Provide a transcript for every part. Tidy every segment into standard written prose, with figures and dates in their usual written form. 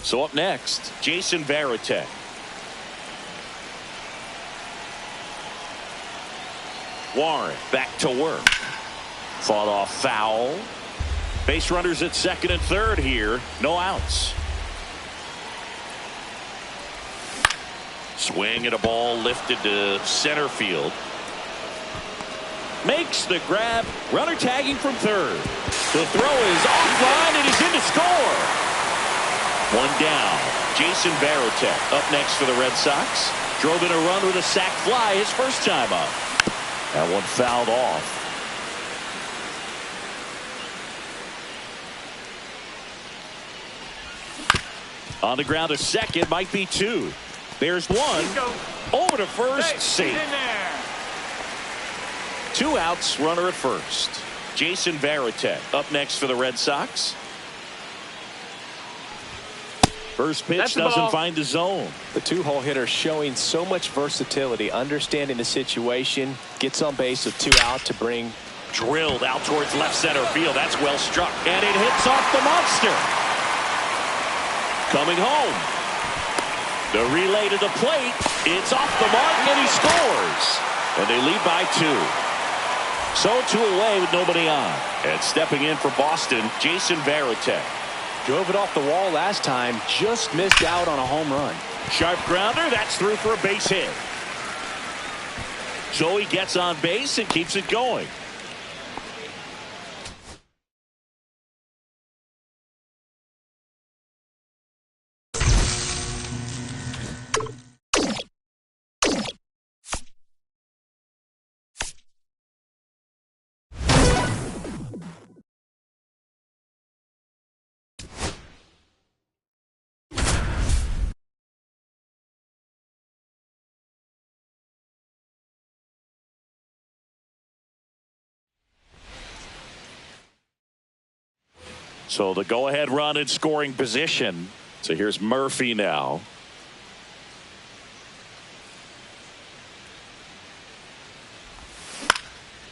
So up next, Jason Varitek. Warren back to work. Fought off foul. Base runners at second and third here. No outs. Swing at a ball lifted to center field. Makes the grab. Runner tagging from third. The throw is offline and he's in to score. One down. Jason Varitek up next for the Red Sox. Drove in a run with a sac fly his first time up. That one fouled off. On the ground to second, might be two. There's one. Over to first, safe. 2 outs, runner at first. Jason Varitek up next for the Red Sox. First pitch doesn't find the zone. The two-hole hitter showing so much versatility, understanding the situation, gets on base with 2 out to bring. Drilled out towards left center field. That's well struck. And it hits off the monster. Coming home. The relay to the plate. It's off the mark and he scores. And they lead by 2. So 2 away with nobody on. And stepping in for Boston, Jason Varitek. Drove it off the wall last time, just missed out on a home run. Sharp grounder, that's through for a base hit. So he gets on base and keeps it going. So the go-ahead run in scoring position. So here's Murphy now.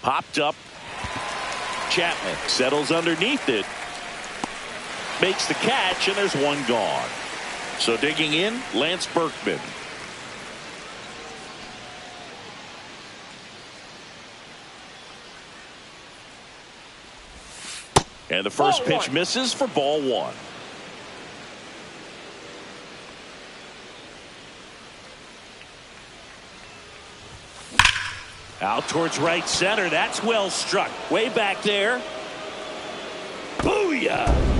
Popped up. Chapman settles underneath it. Makes the catch, and there's one gone. So digging in, Lance Berkman. And the first pitch misses for ball 1. Out towards right center. That's well struck. Way back there. Booyah!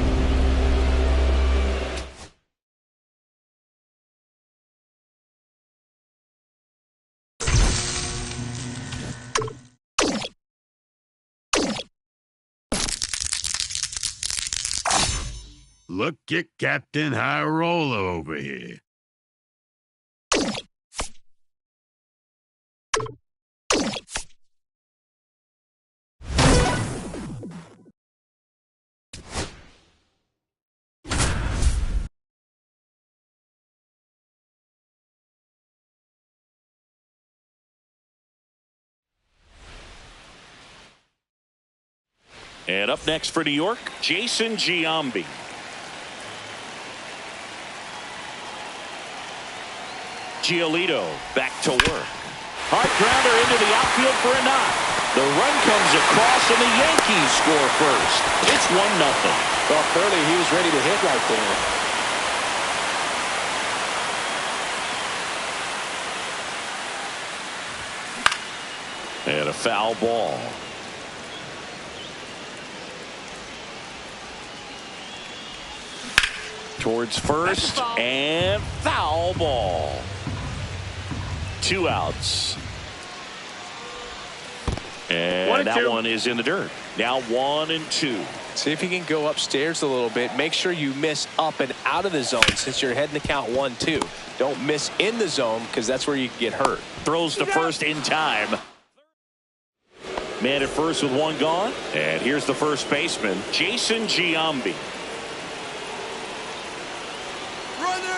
Look at Captain High Roller over here. And up next for New York, Jason Giambi. Giolito back to work. Hard grounder into the outfield for a knock. The run comes across and the Yankees score first. It's 1-0. Well, clearly he was ready to hit right there. And a foul ball. Towards first and foul ball. 2 outs. And that one is in the dirt. Now 1-2. See if you can go upstairs a little bit. Make sure you miss up and out of the zone since you're heading to count 1-2. Don't miss in the zone because that's where you can get hurt. Throws to first in time. Man at first with 1 gone. And here's the first baseman, Jason Giambi.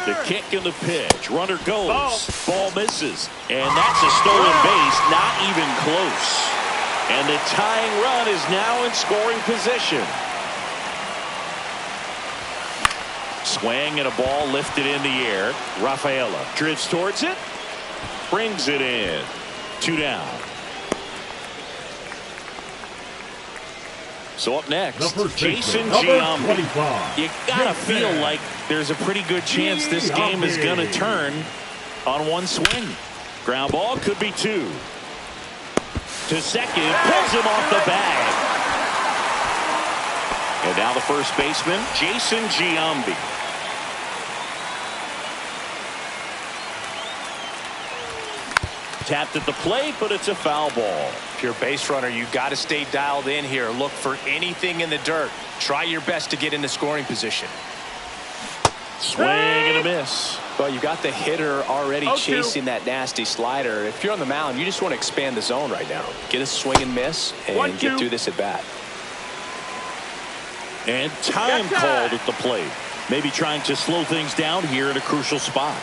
The kick and the pitch. Runner goes. Ball misses. And that's a stolen base. Not even close. And the tying run is now in scoring position. Swing and a ball lifted in the air. Rafaela drifts towards it. Brings it in. 2 down. So up next, Jason Giambi. You gotta feel like there's a pretty good chance this game is gonna turn on one swing. Ground ball could be 2. To second, pulls him off the bag. And now the first baseman, Jason Giambi. Tapped at the plate, but it's a foul ball. If you're a base runner, you got to stay dialed in here. Look for anything in the dirt. Try your best to get into scoring position. Swing and a miss. Well, you got the hitter already chasing that nasty slider. If you're on the mound, you just want to expand the zone right now. Get a swing and miss and get through this at bat. And time called at the plate. Maybe trying to slow things down here in a crucial spot.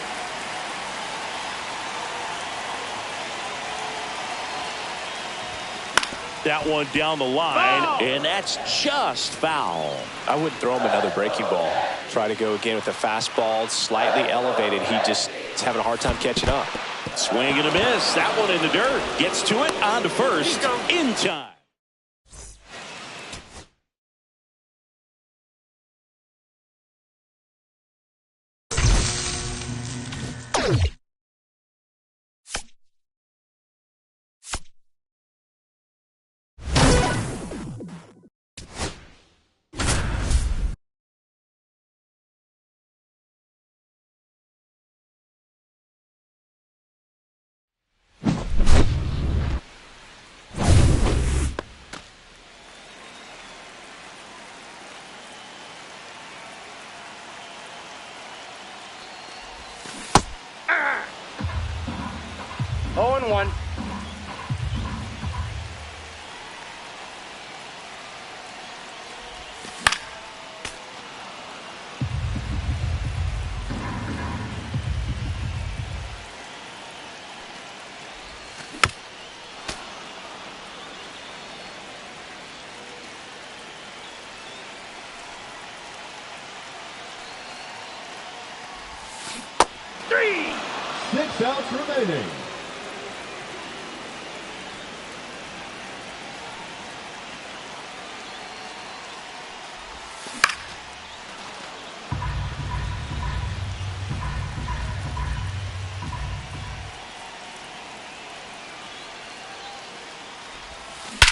That one down the line, and that's just foul. I wouldn't throw him another breaking ball. Try to go again with the fastball, slightly elevated. He just is having a hard time catching up. Swing and a miss. That one in the dirt. Gets to it, on to first, in time. Oh, and 1. Three. 6 outs remaining.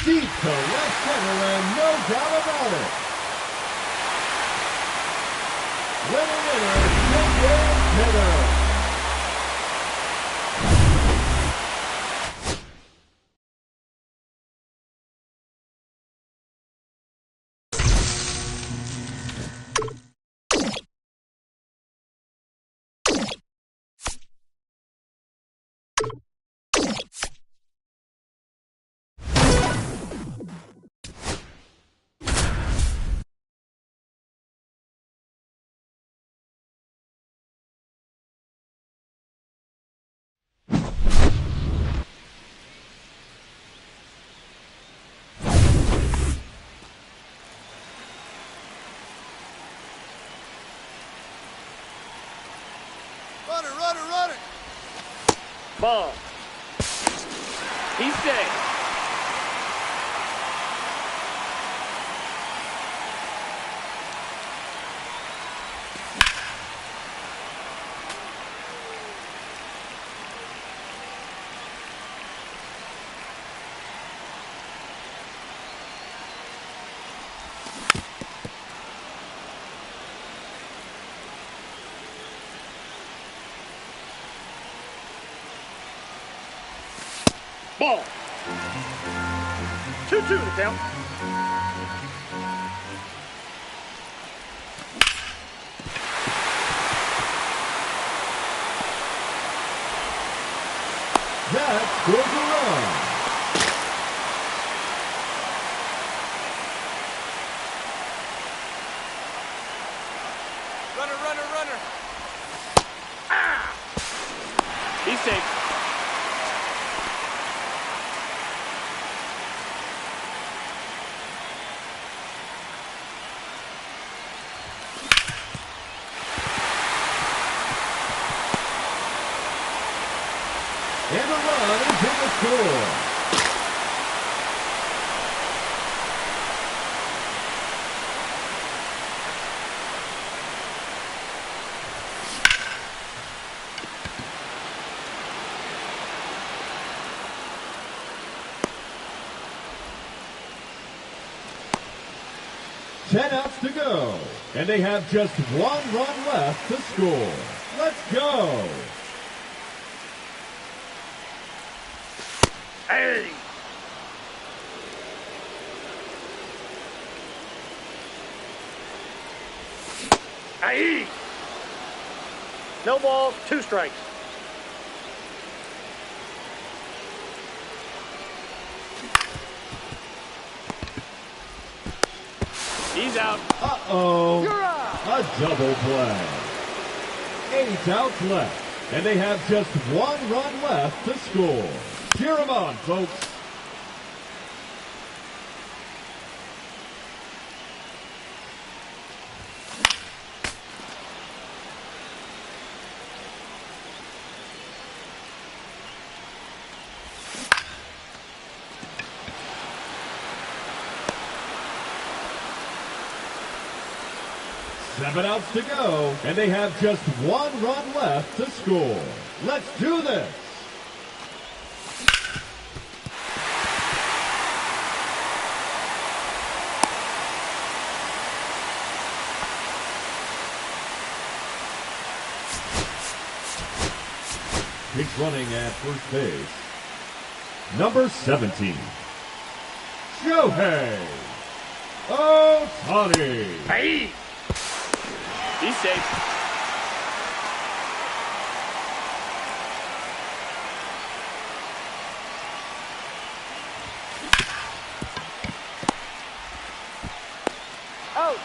Deep to left center, and no doubt about it. Winner, Runner. Ball. He's safe. Ball. 2-2 to count. That scores a run. Runner. Ah! He's safe. the run is in the score. Ten outs to go, and they have just one run left to score. Let's go. Hey! Aye! No balls, 2 strikes. He's out. Uh-oh. You're out. A double play. 8 outs left, and they have just one run left to score. Cheer 'em on, folks. Seven outs to go, and they have just one run left to score. Let's do this. He's running at first base. Number 17, Shohei Ohtani. Hey! He's safe. Out.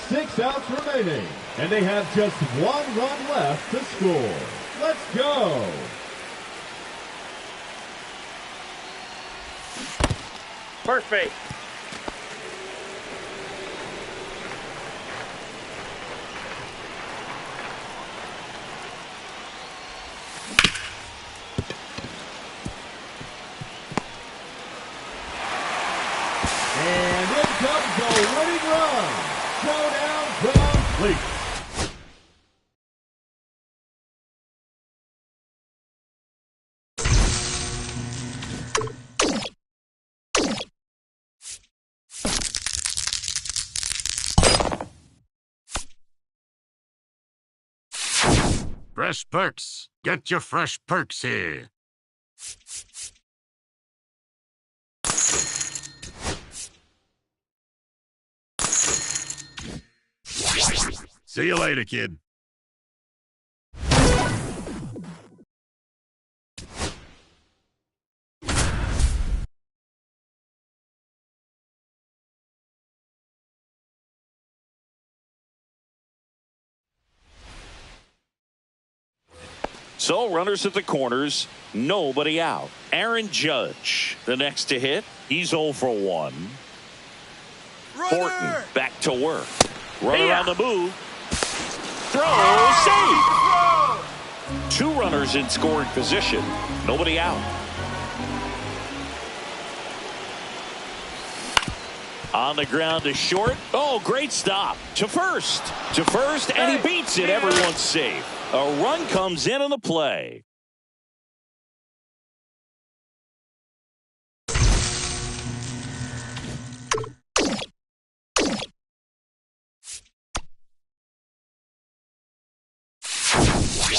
6 outs remaining, and they have just one run left to score. Let's go. First base. And in comes the winning run. Showdown complete. Fresh perks. Get your fresh perks here. See you later, kid. So runners at the corners, nobody out. Aaron Judge, the next to hit. He's 0 for 1. Horton back to work. Runner on the move. Throw, save. 2 runners in scoring position. Nobody out. On the ground to short. Oh, great stop. To first. To first, and he beats it. Everyone's safe. A run comes in on the play.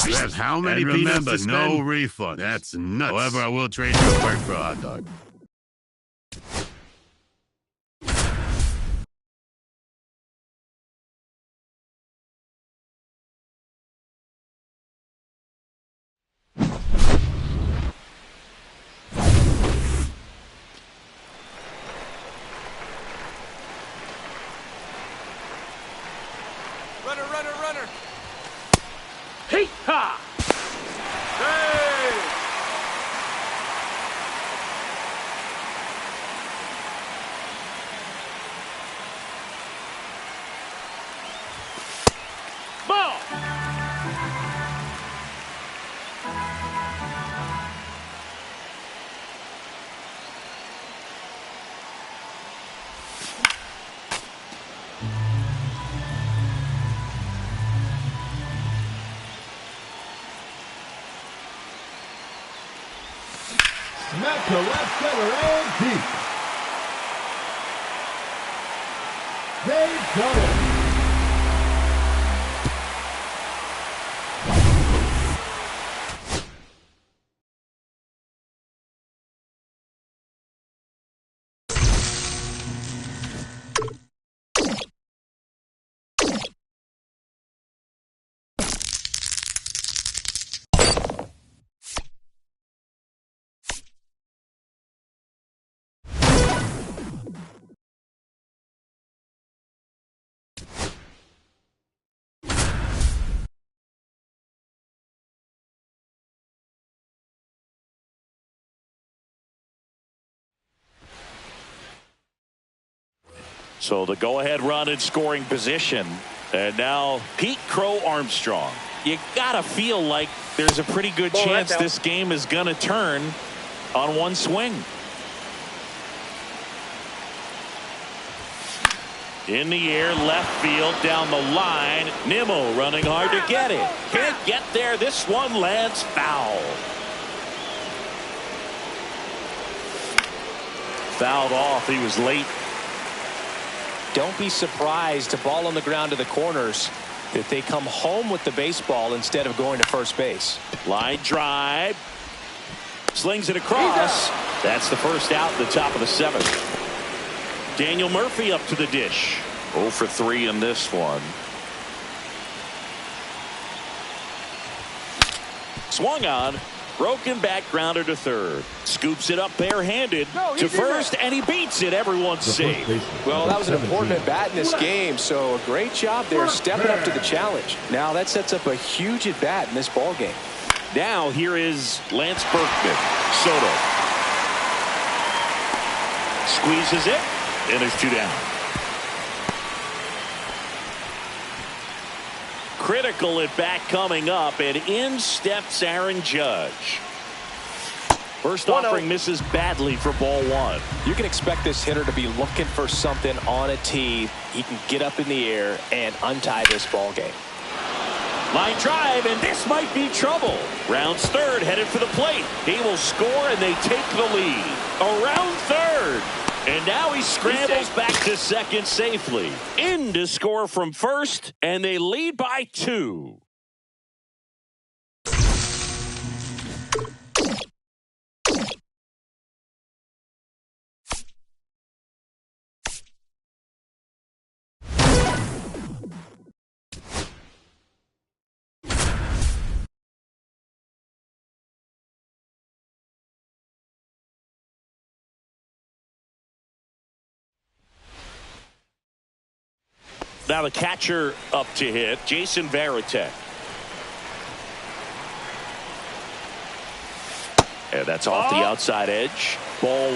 You have how many And peanuts remember, to spend? no refund. That's nuts. However, I will trade you a perk for a hot dog. Runner, runner, runner. Hey, ha! Hey! Ball! Met to left center and deep. They've done it. So the go-ahead run in scoring position. And now Pete Crow Armstrong. You got to feel like there's a pretty good chance this game is going to turn on one swing. In the air, left field, down the line. Nimmo running hard to get it. Can't get there. This one lands foul. Fouled off. He was late. Don't be surprised, a ball on the ground to the corners, that they come home with the baseball instead of going to first base. Line drive. Slings it across. That's the first out at the top of the seventh. Daniel Murphy up to the dish. 0 for 3 in this one. Swung on. Broken back grounder to third. Scoops it up barehanded to first, and he beats it. Everyone's safe. Well, that was an important at bat in this game, so a great job there stepping up to the challenge. Now that sets up a huge at bat in this ball game. Now here is Lance Berkman. Soto squeezes it, and there's 2 down. Critical at bat coming up, and in steps Aaron Judge. First offering misses badly for ball 1. You can expect this hitter to be looking for something on a tee. He can get up in the air and untie this ball game. Line drive, and this might be trouble. Rounds third, headed for the plate. He will score, and they take the lead. Around third. And now he scrambles back to second safely. In to score from first, and they lead by 2. Now the catcher up to hit, Jason Varitek. And that's off the outside edge. Ball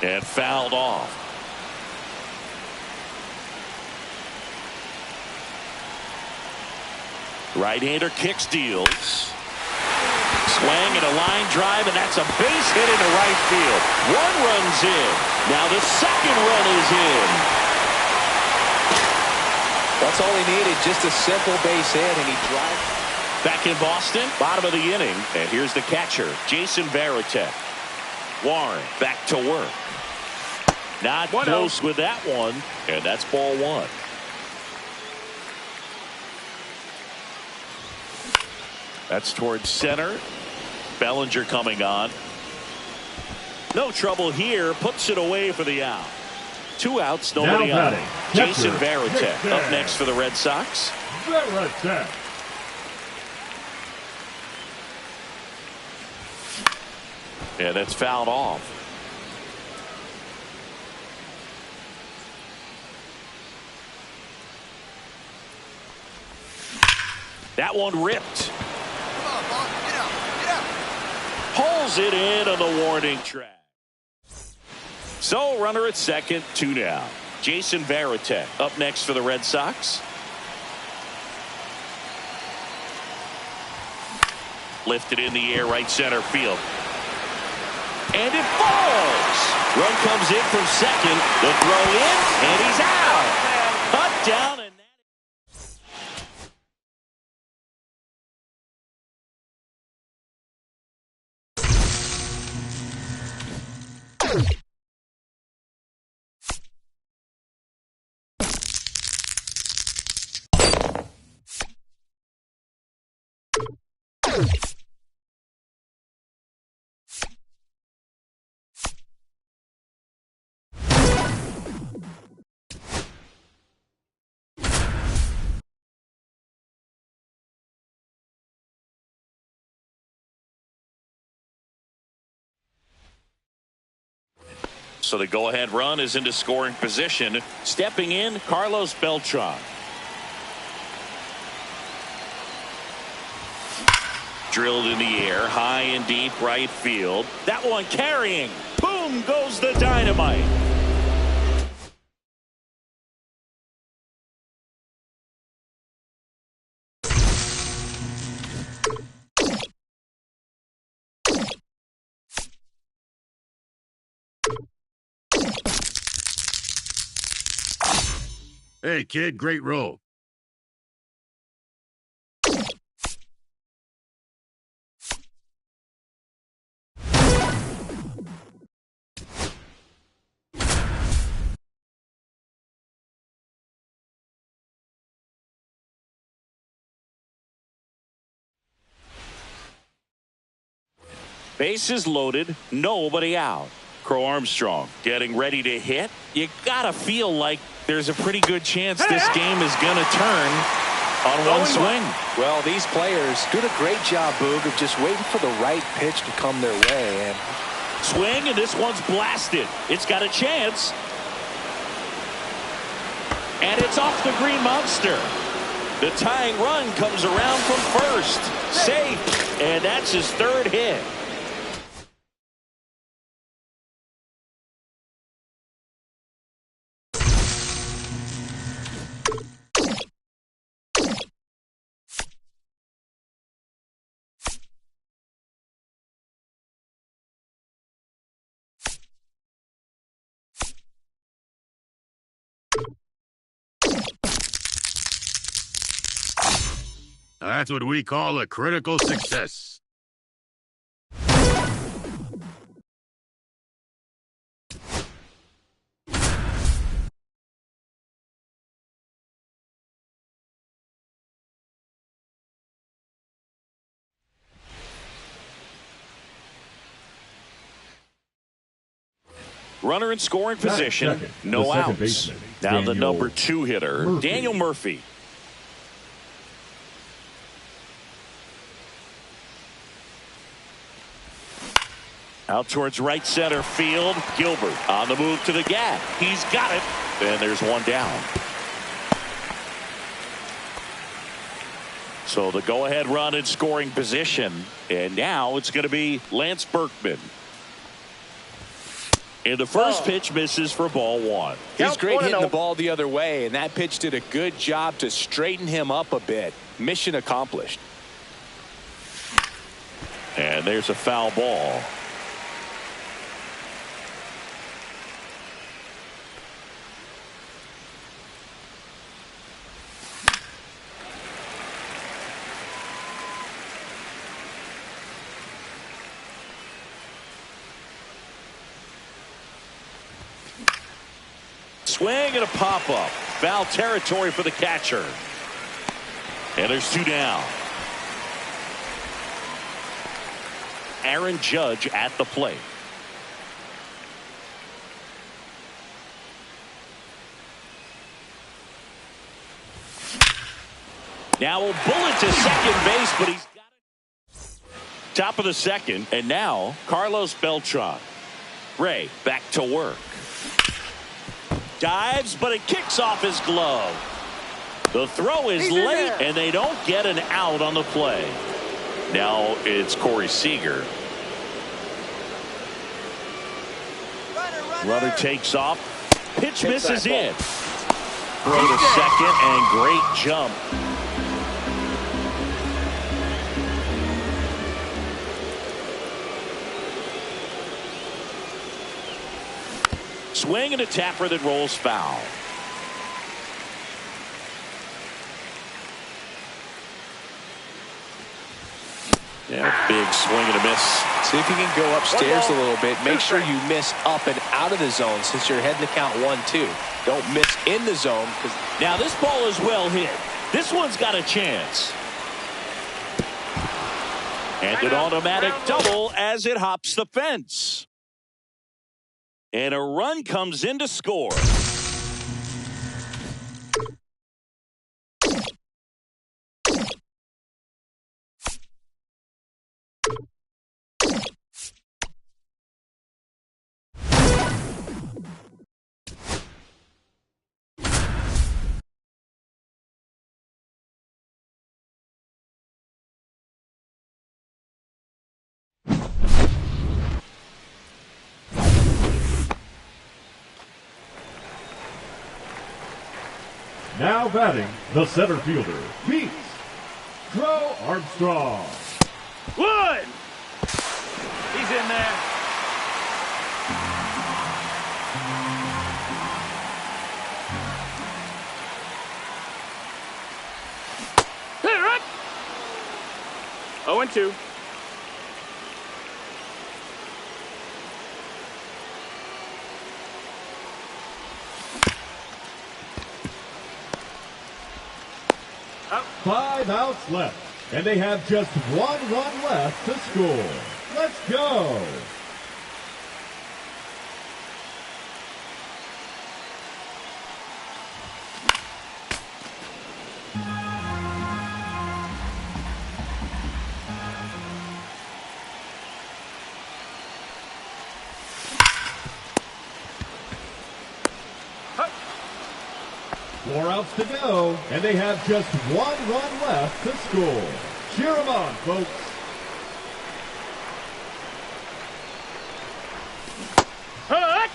1. And fouled off. Right-hander kicks, deals. Swing and a line drive, and that's a base hit into right field. 1 run's in. Now the second run is in. That's all he needed, just a simple base hit, and he drives. Back in Boston, bottom of the inning, and here's the catcher, Jason Varitek. Warren back to work. Not close with that one, and that's ball 1. That's towards center. Bellinger coming on. No trouble here. Puts it away for the out. 2 outs, nobody on. Jason Varitek up next for the Red Sox. Varitek. And that's fouled off. That one ripped. Pulls it in on the warning track. So runner at second, 2 down. Jason Varitek up next for the Red Sox. Lifted in the air, right center field. And it falls. Run comes in from second. The throw in, and he's out. Cut down. So the go-ahead run is into scoring position. Stepping in, Carlos Beltran. Drilled in the air, high and deep right field. That one carrying. Boom goes the dynamite. Hey, kid, great roll. Bases loaded, nobody out. Crow Armstrong getting ready to hit. You gotta feel like there's a pretty good chance this game is gonna turn on one swing. Well, these players did a great job, Boog, of just waiting for the right pitch to come their way. And swing, and this one's blasted. It's got a chance. And it's off the Green Monster. The tying run comes around from first. Safe. And that's his third hit. That's what we call a critical success. Runner in scoring position, no outs. Now the number 2 hitter, Daniel Murphy. Out towards right center field. Gilbert on the move to the gap. He's got it. And there's one down. So the go-ahead run in scoring position. And now it's going to be Lance Berkman. And the first pitch misses for ball 1. He's great hitting the ball the other way, and that pitch did a good job to straighten him up a bit. Mission accomplished. And there's a foul ball. Swing and a pop-up. Foul territory for the catcher. And there's 2 down. Aaron Judge at the plate. Now a bullet to second base, but he's got it. Top of the second, and now Carlos Beltran. Ray back to work. Dives, but it kicks off his glove. The throw is late, and they don't get an out on the play. Now it's Corey Seager. Runner takes off. Pitch misses in. Throw to second, and great jump. Swing and a tapper that rolls foul. Yeah, big swing and a miss. See if you can go upstairs a little bit. Make sure you miss up and out of the zone since you're heading to count 1-2. Don't miss in the zone. Now this ball is well hit. This one's got a chance. And an automatic double as it hops the fence. And a run comes in to score. Now batting, the center fielder, Pete Crow Armstrong. Wood! He's in there. Hit it! 0-2. Five outs left, and they have just one run left to score. Let's go. Four outs to go, and they have just one run left to score. Cheer them on, folks. Hut!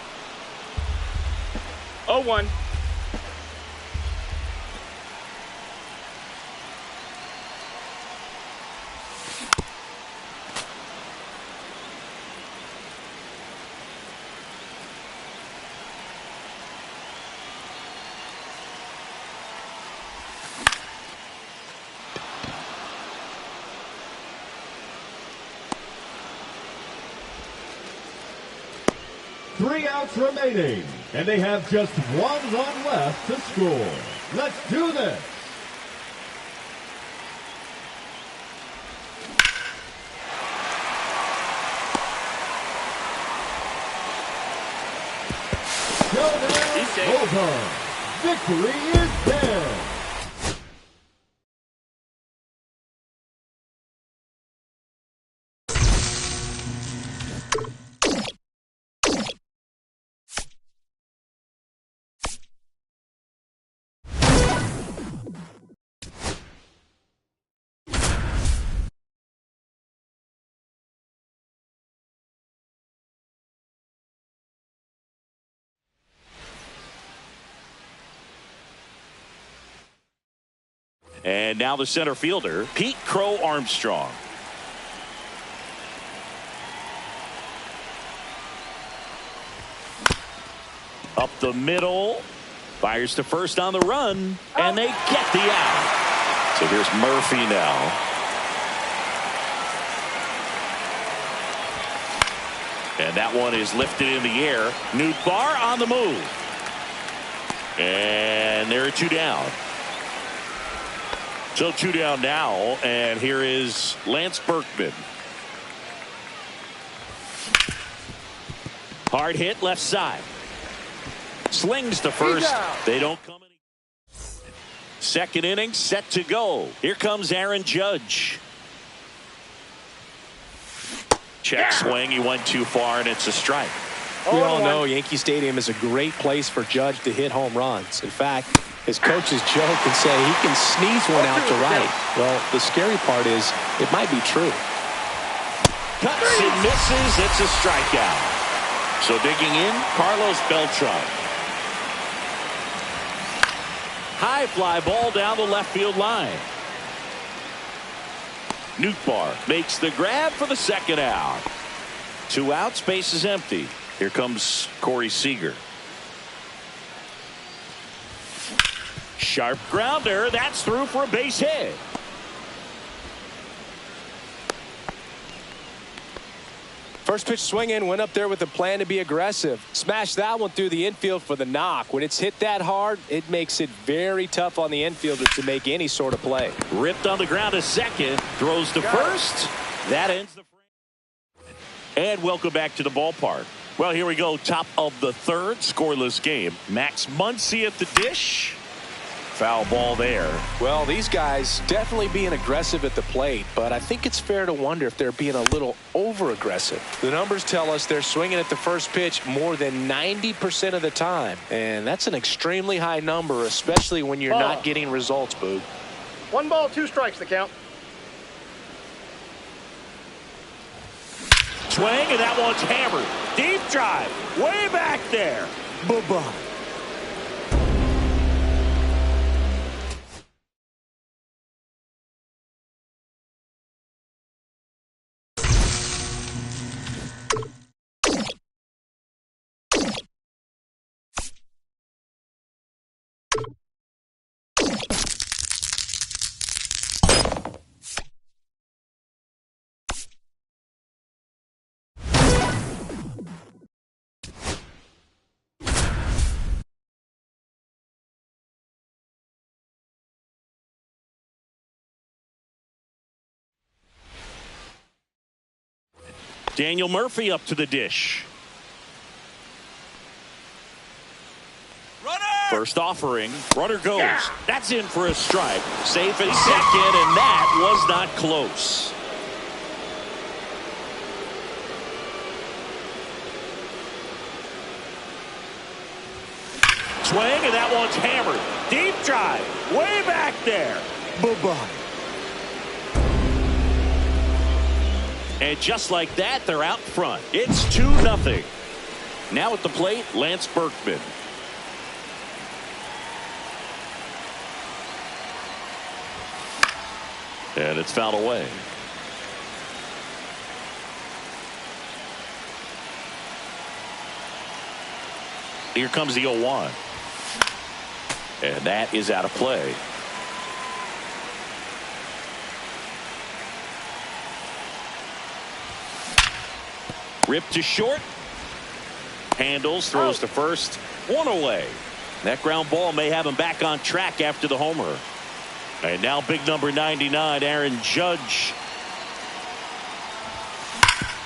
0-1. Three outs remaining, and they have just one run left to score. Let's do this. Showdown over. Victory is theirs. And now the center fielder, Pete Crow Armstrong. Up the middle. Fires to first on the run. And they get the out. So here's Murphy now. And that one is lifted in the air. Nootbaar on the move. And there are two down. So two down now, and here is Lance Berkman. Hard hit left side. Slings to first. They don't come any. Second inning set to go. Here comes Aaron Judge. Check swing. He went too far, and it's a strike. We all know Yankee Stadium is a great place for Judge to hit home runs. In fact, his coaches joke and say he can sneeze one out to right. Well, the scary part is it might be true. Cuts and misses. It's a strikeout. So digging in, Carlos Beltran. High fly ball down the left field line. Nootbaar makes the grab for the second out. Two outs, base is empty. Here comes Corey Seager. Sharp grounder. That's through for a base hit. First pitch swinging, went up there with a plan to be aggressive. Smashed that one through the infield for the knock. When it's hit that hard, it makes it very tough on the infielder to make any sort of play. Ripped on the ground to second. Throws to first. That ends the frame. And welcome back to the ballpark. Well, here we go. Top of the third. Scoreless game. Max Muncy at the dish. Foul ball there. Well, these guys definitely being aggressive at the plate, but I think it's fair to wonder if they're being a little over-aggressive. The numbers tell us they're swinging at the first pitch more than 90% of the time, and that's an extremely high number, especially when you're not getting results, Boog. 1 ball, 2 strikes, the count. Swing, and that one's hammered. Deep drive. Way back there. Bye-bye. Daniel Murphy up to the dish. First offering, runner goes. That's in for a strike. Safe at second, and that was not close. Swing, and that one's hammered. Deep drive, way back there. Bye-bye. And just like that, they're out front. It's 2-0. Now at the plate, Lance Berkman. And it's fouled away. Here comes the 0-1. And that is out of play. Ripped to short. Handles, throws to first. One away. That ground ball may have him back on track after the homer. And now big number 99, Aaron Judge.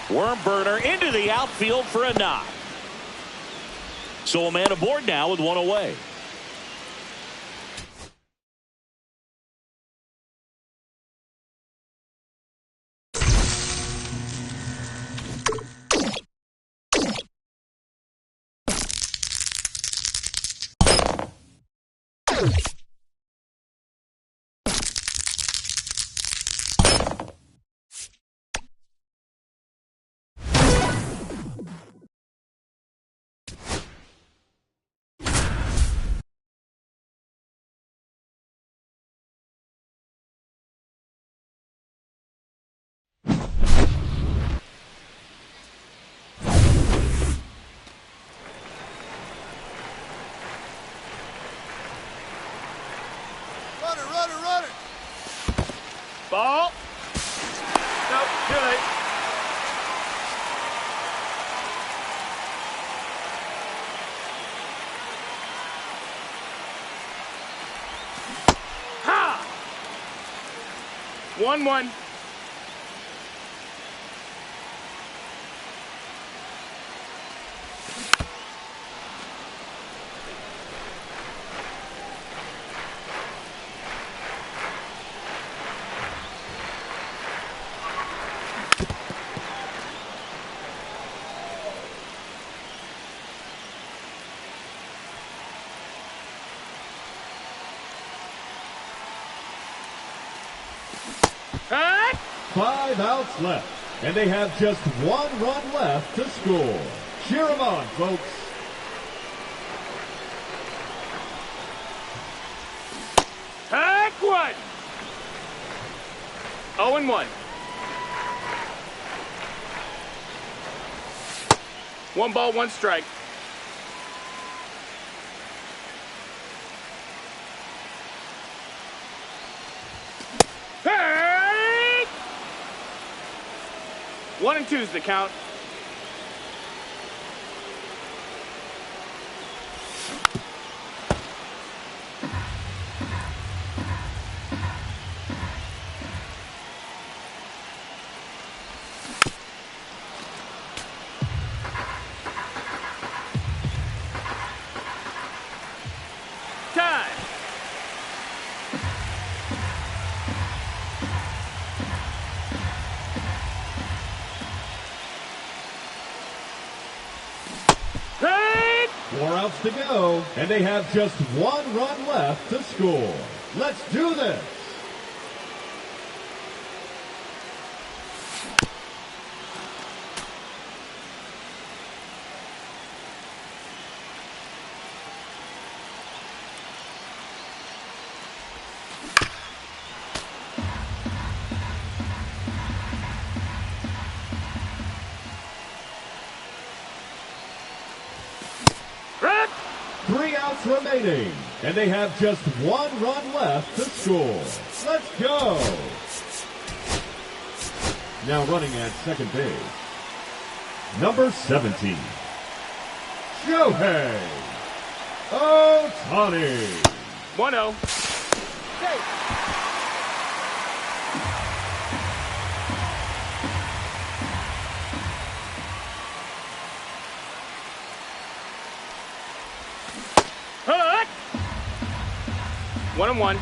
Worm burner into the outfield for a knock. So a man aboard now with one away. Ball. Nope, too late. Ha! 1-1. Cut! 5 outs left, and they have just 1 run left to score. Cheer them on, folks. Cut 1. 0-1. 1 ball, 1 strike. Hey! 1 and 2's the count. Time. Hey! 4 outs to go, and they have just 1 run left to score. Let's do this. Red! 3 outs remaining, and they have just 1 run left to score. Let's go. Now running at second base, number 17, Shohei Ohtani. 1-0. 1-1.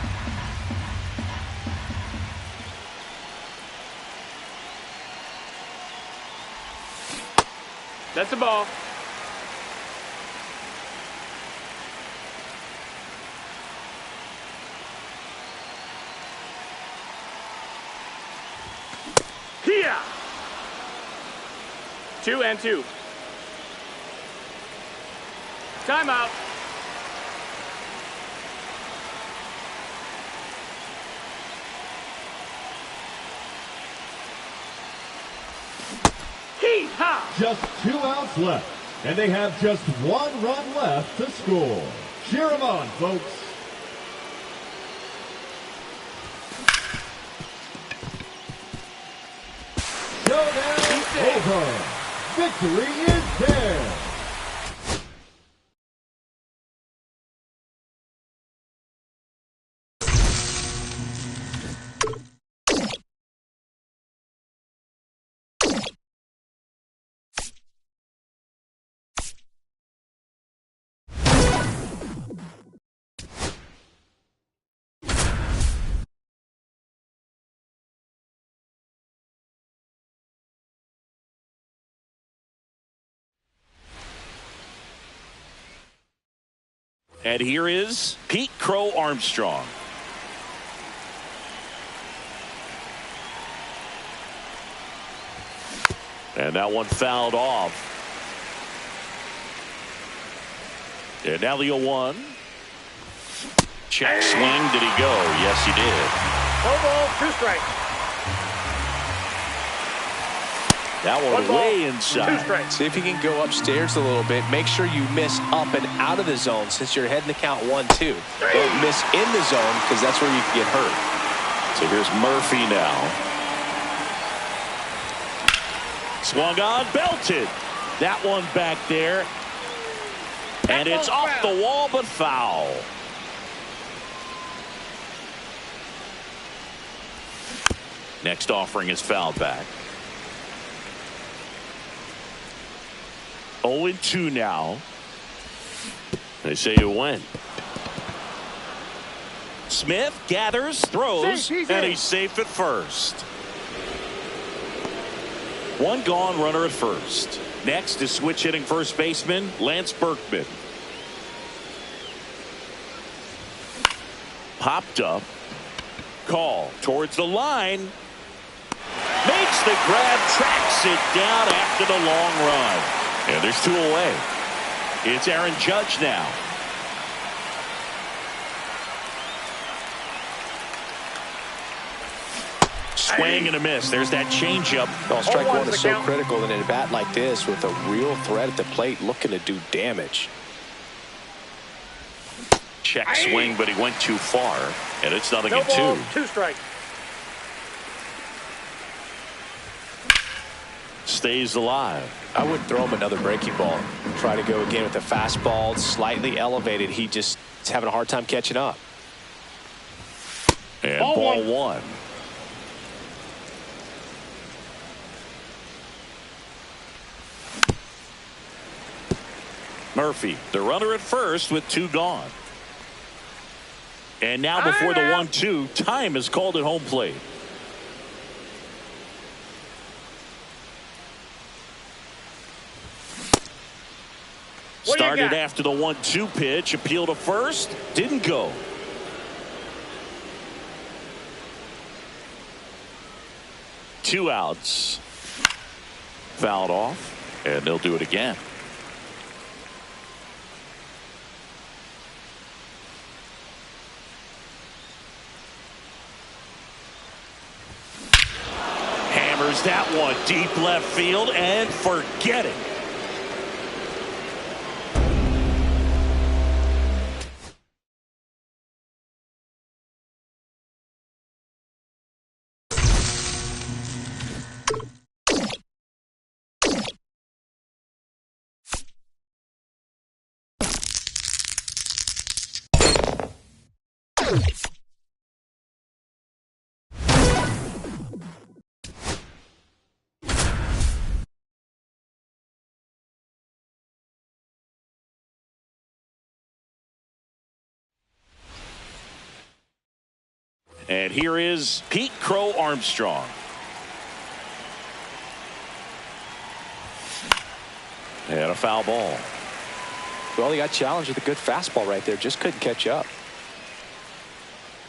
That's the ball. Here. 2-2. Timeout. Hee-haw. Just 2 outs left, and they have just 1 run left to score. Cheer them on, folks. Showdown over. Victory is theirs. And here is Pete Crow Armstrong. And that one fouled off. And now the 0-1. Check swing. Did he go? Yes, he did. No ball, 2 strikes. That one ball, way 2 inside. strikes. See if you can go upstairs a little bit. Make sure you miss up and out of the zone since you're heading to count 1-2. Don't miss in the zone because that's where you can get hurt. So here's Murphy now. Swung on, belted. That one back there. And it's off the wall, but foul. Next offering is fouled back. 0-2 now. They say you win. Smith gathers, throws, and he's safe at first. 1 gone, runner at first. Next is switch hitting first baseman Lance Berkman. Popped up. Call towards the line. Makes the grab, tracks it down after the long run. And there's 2 away. It's Aaron Judge now. Swing and a miss. There's that changeup. Well, strike 1 is so critical in a bat like this with a real threat at the plate looking to do damage. Check swing, but he went too far. And it's nothing No in ball, 2. 2 strikes. Stays alive. I would throw him another breaking ball. Try to go again with the fastball, slightly elevated. He just is having a hard time catching up. And ball 1. Murphy, the runner at first with 2 gone. And now before the 1-2, time is called at home plate. Started after the 1-2 pitch, appeal to first, didn't go. Two outs. Fouled off, and they'll do it again. Hammers that one deep left field and forget it. And here is Pete Crow Armstrong. And a foul ball. Well, he got challenged with a good fastball right there. Just couldn't catch up.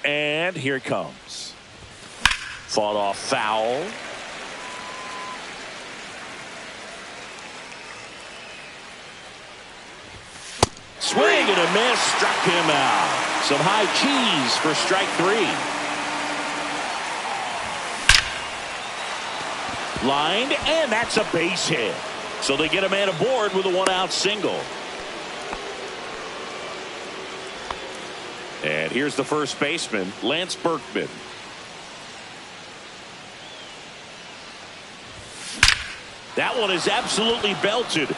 And here it comes. Fought off foul. Swing and a miss. Struck him out. Some high cheese for strike 3. Lined, and that's a base hit. So they get a man aboard with a 1-out single. And here's the first baseman, Lance Berkman. That one is absolutely belted.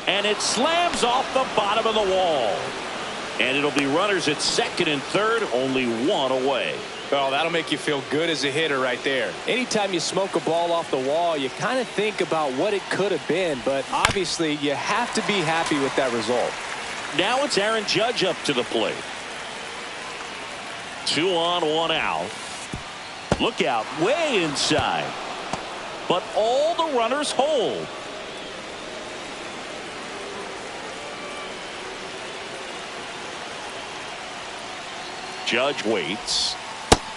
And it slams off the bottom of the wall. And it'll be runners at second and third, only one away. Oh, that'll make you feel good as a hitter right there. Anytime you smoke a ball off the wall, you kind of think about what it could have been, but obviously you have to be happy with that result. Now it's Aaron Judge up to the plate. 2 on, 1 out. Look out, way inside. But all the runners hold. Judge waits.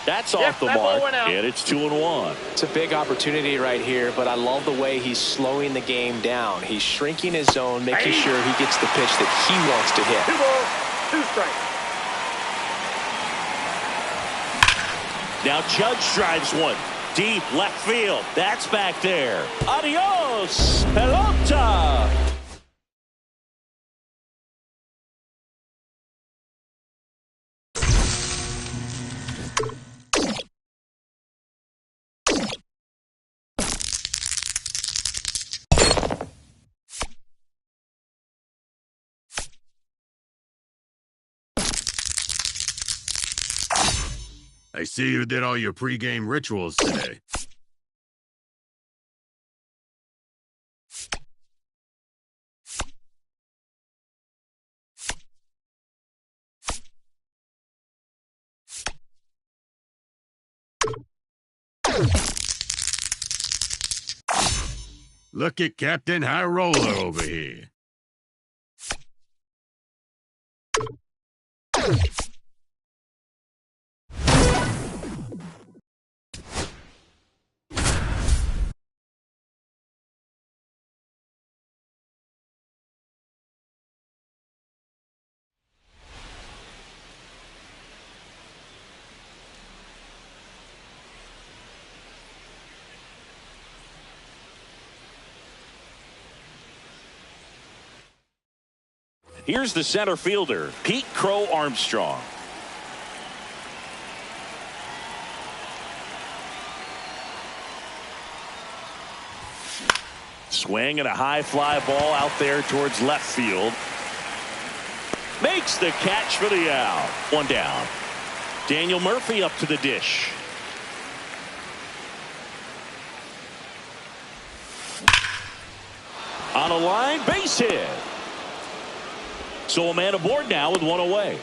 That's off the mark, and it's 2-1. It's a big opportunity right here, but I love the way he's slowing the game down. He's shrinking his zone, making sure he gets the pitch that he wants to hit. 2 balls, 2 strikes. Now Judge drives one. Deep left field. That's back there. Adios, pelota. I see you did all your pregame rituals today. Look at Captain High Roller over here. Here's the center fielder, Pete Crow Armstrong. Swing and a high fly ball out there towards left field. Makes the catch for the out. 1 down. Daniel Murphy up to the dish. On a line, base hit. So a man aboard now with 1 away.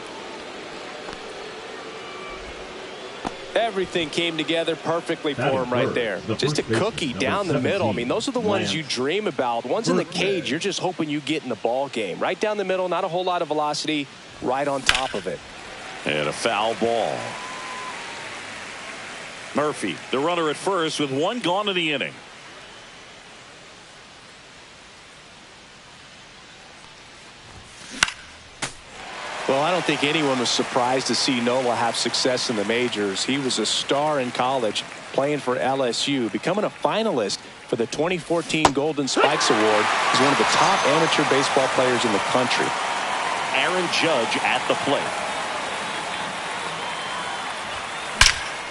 Everything came together perfectly for him right there. Just a cookie down the middle. I mean, those are the ones you dream about. Ones in the cage, you're just hoping you get in the ball game. Right down the middle, not a whole lot of velocity, right on top of it. And a foul ball. Murphy, the runner at first with 1 gone in the inning. Well, I don't think anyone was surprised to see Nola have success in the majors. He was a star in college, playing for LSU, becoming a finalist for the 2014 Golden Spikes Award. He's one of the top amateur baseball players in the country. Aaron Judge at the plate.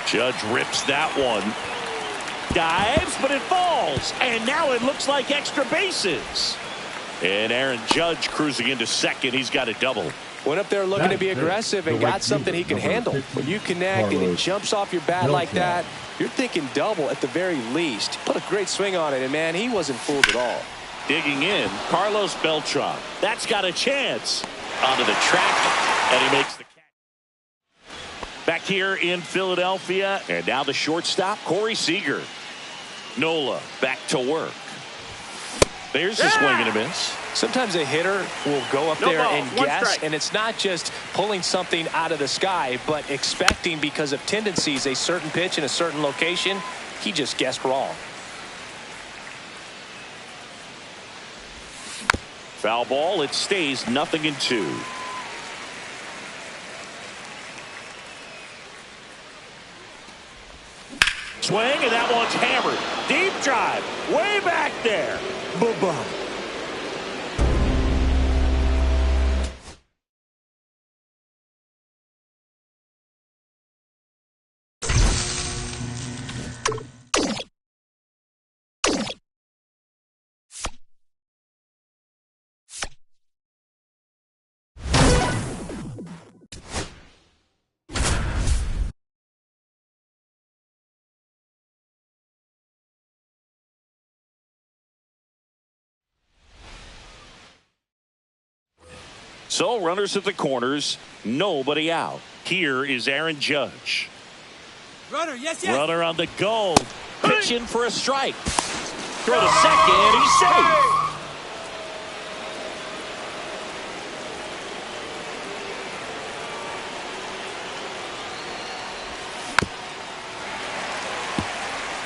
Judge rips that one. Dives, but it falls. And now it looks like extra bases. And Aaron Judge cruising into second. He's got a double. Went up there looking to be aggressive and got something he can handle. When you connect and it jumps off your bat like that, you're thinking double at the very least. Put a great swing on it, and man, he wasn't fooled at all. Digging in, Carlos Beltran. That's got a chance. Onto the track, and he makes the catch. Back here in Philadelphia, and now the shortstop, Corey Seager. Nola back to work. There's the swing and a miss. Sometimes a hitter will go up there ball, and one guess, strike. and it's not just pulling something out of the sky, but expecting because of tendencies a certain pitch in a certain location. He just guessed wrong. Foul ball. It stays 0-2. Swing, and that one's hammered. Deep drive. Way back there. Boom. So runners at the corners, nobody out. Here is Aaron Judge. Runner, yes. Runner on the go. Pitching for a strike. Throw to second. He's safe.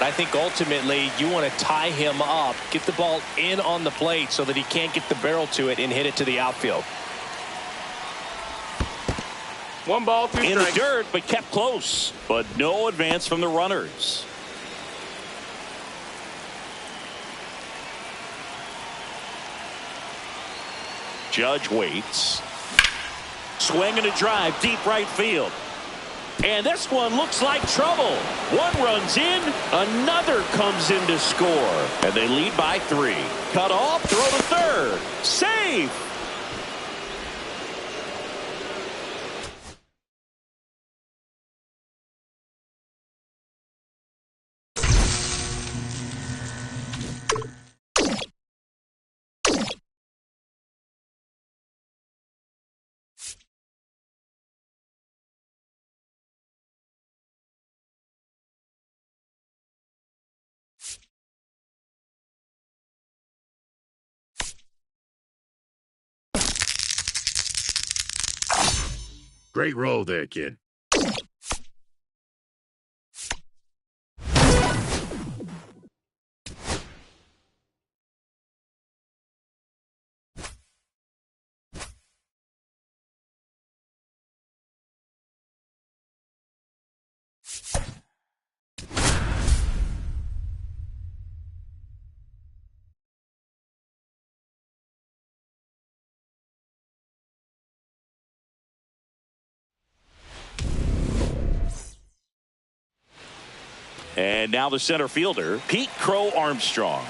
I think ultimately you want to tie him up, get the ball in on the plate so that he can't get the barrel to it and hit it to the outfield. 1 ball, 2 strikes. In the dirt, but kept close. But no advance from the runners. Judge waits. Swing and a drive, deep right field. And this one looks like trouble. One runs in, another comes in to score. And they lead by 3. Cut off, throw to third. Safe. Great roll there, kid. And now the center fielder, Pete Crow Armstrong.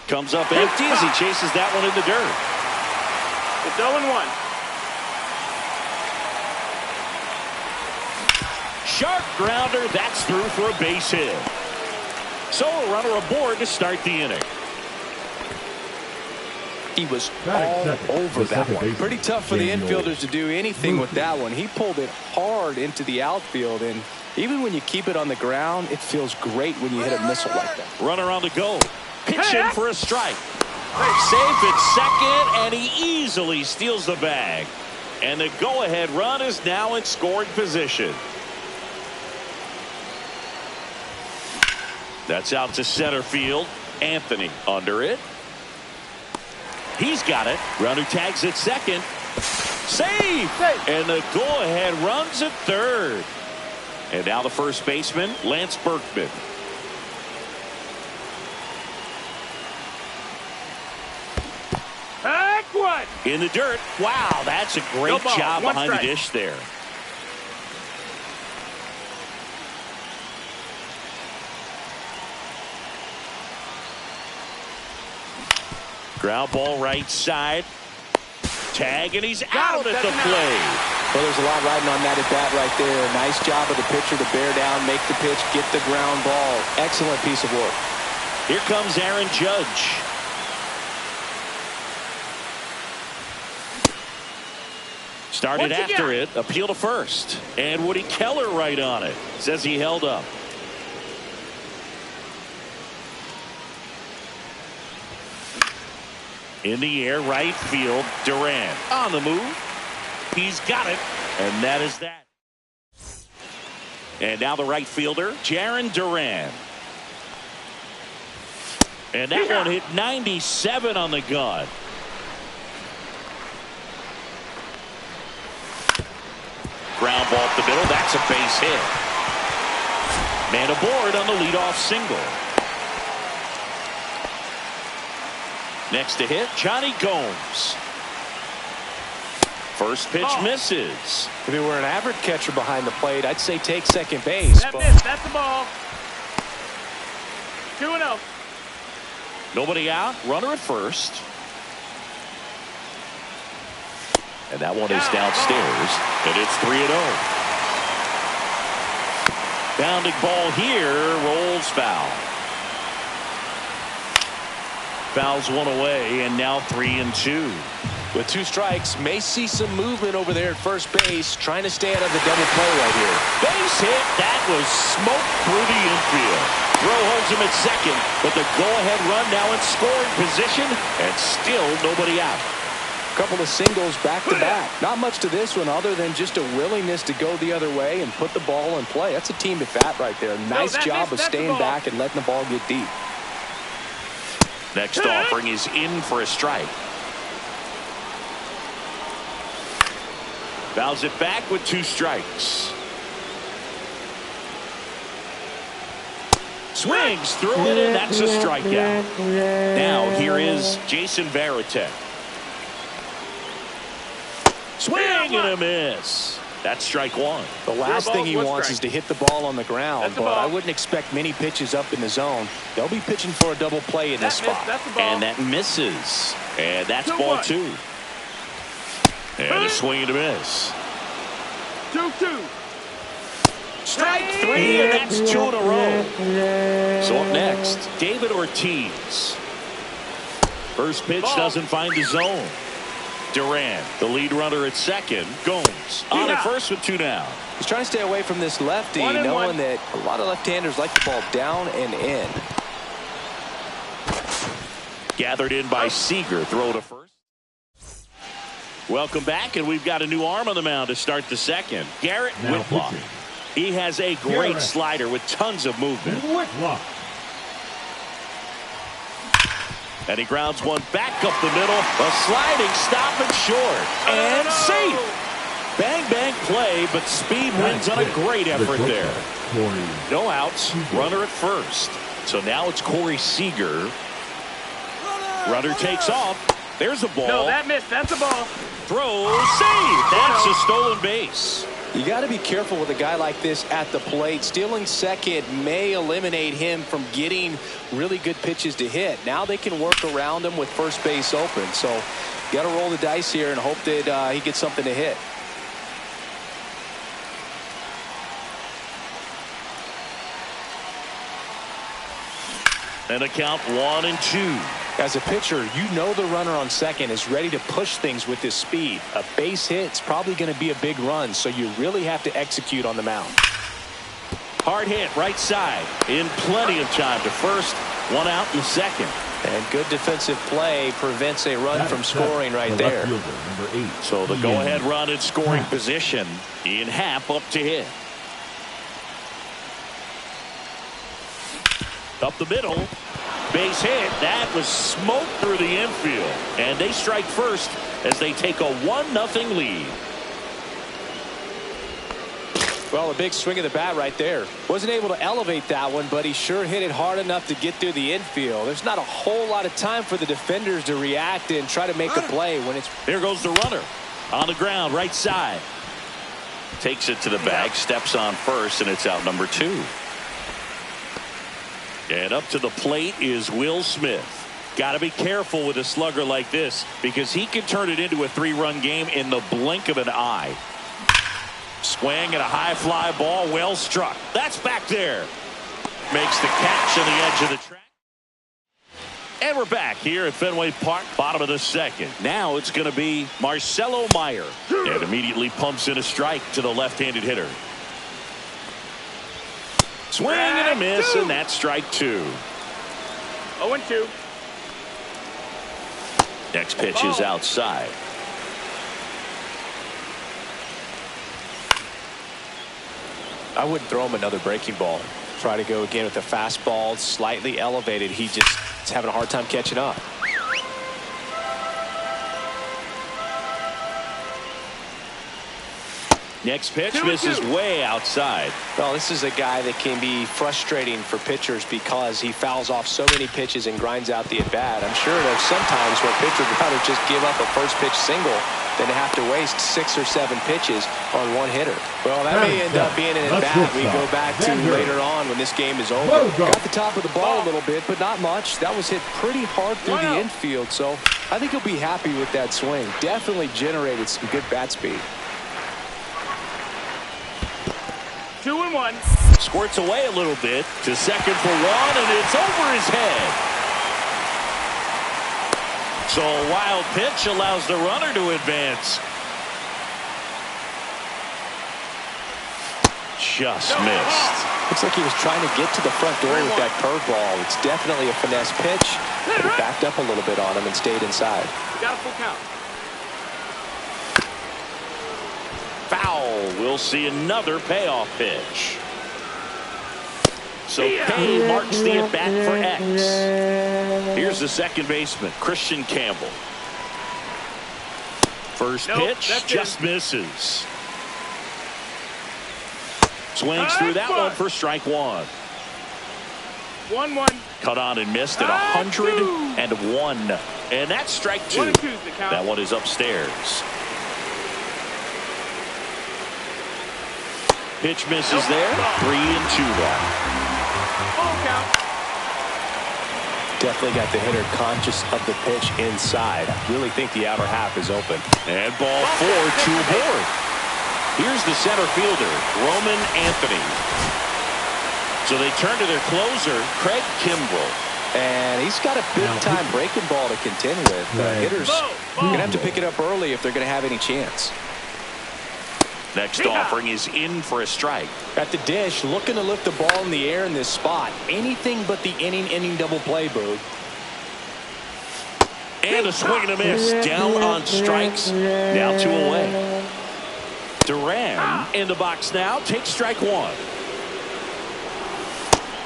Comes up empty as he chases that one in the dirt. It's 0-1. Sharp grounder. That's through for a base hit. So a runner aboard to start the inning. He was Batting all second, over the that second one. baseman, Pretty tough for the Daniel infielders to do anything with that one. He pulled it hard into the outfield, and even when you keep it on the ground, it feels great when you hit a missile like that. Runner on the go. Pitching for a strike. Safe at second, and he easily steals the bag. And the go-ahead run is now in scoring position. That's out to center field. Anthony under it. He's got it. Runner tags at second. Save! And the go-ahead runs at third. And now the first baseman, Lance Berkman. Heck one. In the dirt. Wow, that's a great No ball, job one behind strike. the dish there. Ground ball right side. Tag, and he's out at the plate. Well, there's a lot riding on that at bat right there. Nice job of the pitcher to bear down, make the pitch, get the ground ball. Excellent piece of work. Here comes Aaron Judge. Started after it. Appeal to first. And Woody Keller right on it. Says he held up. In the air, right field. Durant on the move. He's got it. And that is that. And now the right fielder, Jarren Duran. And that one hit 97 on the gun. Ground ball up the middle. That's a base hit. Man aboard on the leadoff single. Next to hit, Johnny Gomes. First pitch misses. If he were an average catcher behind the plate, I'd say take second base. That missed. That's the ball. 2-0. Nobody out. Runner at first. And that one is downstairs. And it's 3-0. Bounding ball here. Rolls foul. Fouls one away. And now 3-2. With 2 strikes, may see some movement over there at first base, trying to stay out of the double play right here. Base hit. That was smoked through the infield. Throw holds him at second, but the go-ahead run now in scoring position, and still nobody out. Couple of singles back-to-back. Not much to this one other than just a willingness to go the other way and put the ball in play. That's a team at bat right there. Nice job of staying back and letting the ball get deep. Next offering is in for a strike. Fouls it back with 2 strikes. Swings through it, and that's a strikeout. Now here is Jason Varitek. Swing and a miss. That's strike 1. The last thing he wants is to hit the ball on the ground, but I wouldn't expect many pitches up in the zone. They'll be pitching for a double play in this spot. And that misses. And that's ball 2. And a swing and a miss. 2-2. Strike 3, and that's 2 in a row. So up next, David Ortiz. First pitch doesn't find the zone. Durant, the lead runner at second. Gomes on at first with 2 down. He's trying to stay away from this lefty, knowing that a lot of left-handers like the ball down and in. Gathered in by Seager. Throw to first. Welcome back, and we've got a new arm on the mound to start the second. Garrett Whitlock. He has a great slider with tons of movement. Whitlock. And he grounds one back up the middle. A sliding stop and short. And safe. Bang, bang play, but speed wins on a great effort there. No outs. Runner at first. So now it's Corey Seager. Runner takes off. There's a ball. No, that missed. That's a ball. Throw, save. That's a stolen base. You got to be careful with a guy like this at the plate. Stealing second may eliminate him from getting really good pitches to hit. Now they can work around him with first base open. So you got to roll the dice here and hope that he gets something to hit. And a count 1-2. As a pitcher, you know the runner on second is ready to push things with his speed. A base hit's probably going to be a big run, so you really have to execute on the mound. Hard hit right side in plenty of time to first. 1 out in the second. And good defensive play prevents a run from scoring right there. So the go-ahead run in scoring position. Ian Happ up to hit. Up the middle. Base hit. That was smoked through the infield. And they strike first as they take a 1-0 lead. Well, a big swing of the bat right there. Wasn't able to elevate that one, but he sure hit it hard enough to get through the infield. There's not a whole lot of time for the defenders to react and try to make a play when it's... There goes the runner. On the ground, right side. Takes it to the bag, steps on first, and it's out number 2. And up to the plate is Will Smith. Got to be careful with a slugger like this because he can turn it into a 3-run game in the blink of an eye. Swing and a high fly ball, well struck. That's back there. Makes the catch on the edge of the track. And we're back here at Fenway Park, bottom of the second. Now it's going to be Marcelo Meyer. And immediately pumps in a strike to the left-handed hitter. Swing and a miss, and that's strike 2. 0-2. Next pitch is outside. I wouldn't throw him another breaking ball. Try to go again with the fastball, slightly elevated. He just is having a hard time catching up. Next pitch misses way outside. Well, this is a guy that can be frustrating for pitchers because he fouls off so many pitches and grinds out the at-bat. I'm sure there's sometimes where pitcher would rather just give up a first pitch single than to have to waste 6 or 7 pitches on one hitter. Well, that may end up being an at-bat we go back to later on when this game is over. Got the top of the ball a little bit, but not much. That was hit pretty hard through the infield, so I think he'll be happy with that swing. Definitely generated some good bat speed. 2-1. Squirts away a little bit to second for 1, and it's over his head. So a wild pitch allows the runner to advance. Just missed. Looks like he was trying to get to the front door with that curveball. It's definitely a finesse pitch. But he backed up a little bit on him and stayed inside. We got a full count. Foul. We'll see another payoff pitch. So K marks the at-bat for X. Here's the second baseman, Christian Campbell. First pitch just misses. Swings through that one for strike 1. 1-1. Cut on and missed at 101. And that's strike 2. 1-2 is the count. That one is upstairs. Pitch misses there. 3-2 now. Full count. Definitely got the hitter conscious of the pitch inside. Really think the outer half is open. And ball 4 to aboard. Here's the center fielder, Roman Anthony. So they turn to their closer, Craig Kimbrell. And he's got a big-time breaking ball to contend with. Hitters going to have to pick it up early if they're going to have any chance. Next offering is in for a strike. At the dish, looking to lift the ball in the air in this spot. Anything but the inning double play, Boog. And a swing and a miss. Down on strikes. Now 2 away. Duran in the box now. Takes strike 1.